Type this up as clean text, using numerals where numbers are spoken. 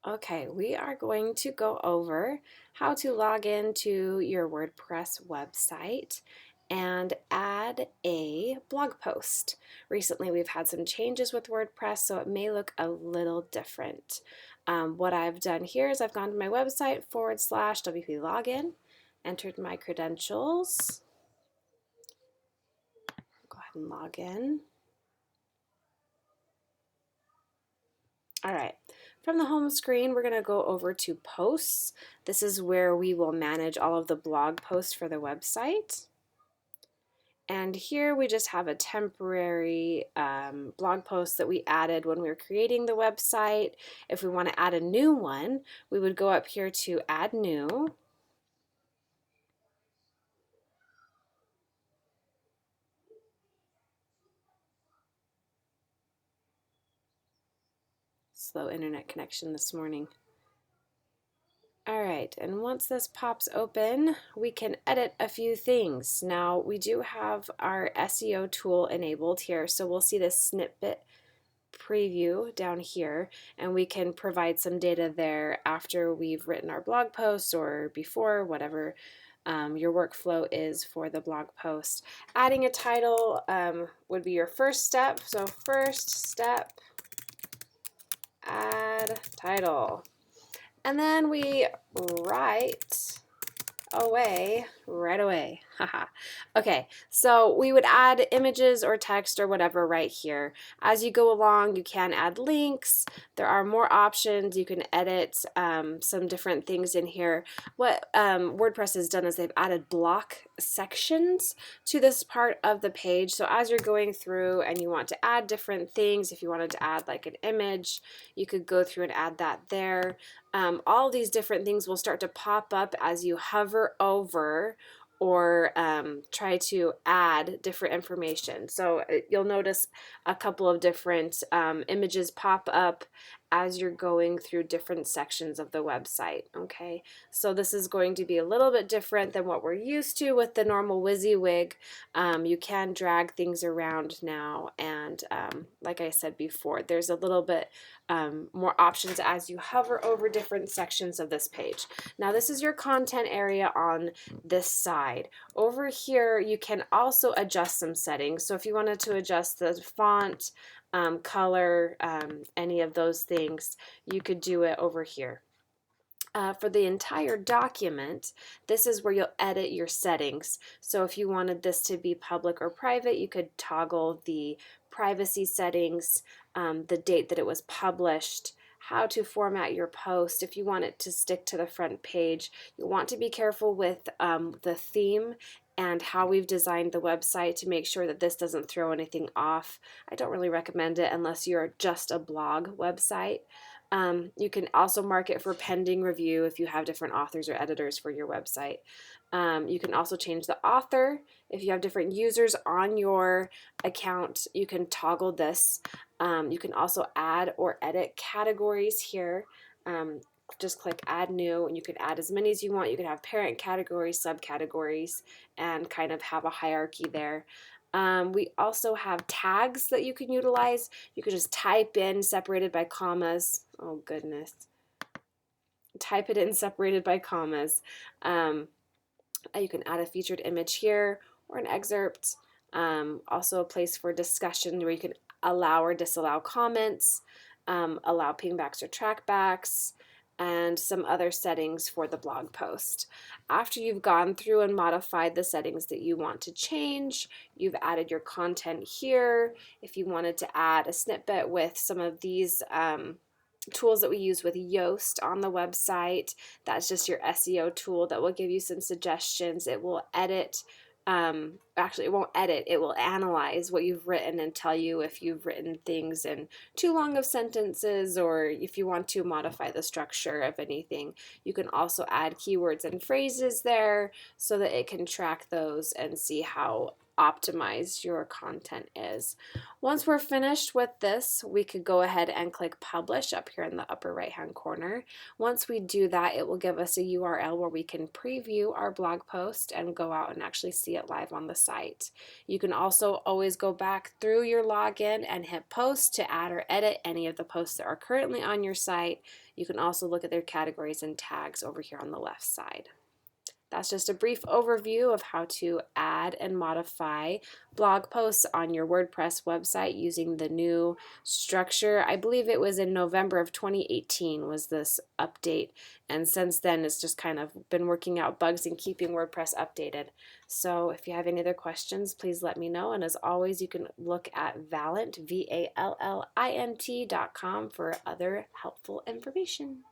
Okay, we are going to go over how to log into your WordPress website and add a blog post. Recently, we've had some changes with WordPress, so it may look a little different. What I've done here is I've gone to my website /WP login, entered my credentials. Go ahead and log in. All right, from the home screen, we're going to go over to posts. This is where we will manage all of the blog posts for the website. And here we just have a temporary blog post that we added when we were creating the website. If we want to add a new one, we would go up here to add new. Slow internet connection this morning. All right, and once this pops open, we can edit a few things. Now, we do have our SEO tool enabled here, so we'll see this snippet preview down here, and we can provide some data there after we've written our blog posts or before, whatever your workflow is for the blog post. Adding a title would be your first step. So first step, add title. And then we write away right away. Haha. Okay, so we would add images or text or whatever right here. As you go along, you can add links. There are more options. You can edit some different things in here. What WordPress has done is they've added block sections to this part of the page. So as you're going through and you want to add different things, if you wanted to add like an image, you could go through and add that there. All these different things will start to pop up as you hover over or try to add different information. So you'll notice a couple of different images pop up as you're going through different sections of the website. Okay, so this is going to be a little bit different than what we're used to with the normal WYSIWYG. You can drag things around now, and like I said before, there's a little bit more options as you hover over different sections of this page. Now this is your content area on this side. Over here you can also adjust some settings. So if you wanted to adjust the font, color, any of those things, you could do it over here. For the entire document, this is where you'll edit your settings. So if you wanted this to be public or private, you could toggle the privacy settings, the date that it was published, how to format your post. If you want it to stick to the front page, you want to be careful with the theme and how we've designed the website to make sure that this doesn't throw anything off. I don't really recommend it unless you're just a blog website. You can also mark it for pending review if you have different authors or editors for your website. You can also change the author. If you have different users on your account, you can toggle this. You can also add or edit categories here. Just click add new, and you can add as many as you want. You can have parent categories, subcategories, and kind of have a hierarchy there. We also have tags that you can utilize. You can just type in separated by commas. Oh goodness. Type it in separated by commas. You can add a featured image here or an excerpt. Also a place for discussion where you can allow or disallow comments, allow pingbacks or trackbacks, and some other settings for the blog post. After you've gone through and modified the settings that you want to change, you've added your content here. If you wanted to add a snippet with some of these tools that we use with Yoast on the website, that's just your SEO tool that will give you some suggestions. It will edit. Actually, it won't edit, it will analyze what you've written and tell you if you've written things in too long of sentences or if you want to modify the structure of anything. You can also add keywords and phrases there so that it can track those and see how optimized your content is. Once we're finished with this, we could go ahead and click publish up here in the upper right hand corner. Once we do that, it will give us a URL where we can preview our blog post and go out and actually see it live on the site. You can also always go back through your login and hit post to add or edit any of the posts that are currently on your site. You can also look at their categories and tags over here on the left side. That's just a brief overview of how to add and modify blog posts on your WordPress website using the new structure. I believe it was in November of 2018 was this update, and since then it's just kind of been working out bugs and keeping WordPress updated. So if you have any other questions, please let me know, and as always, you can look at Vallint, VALLINT.com for other helpful information.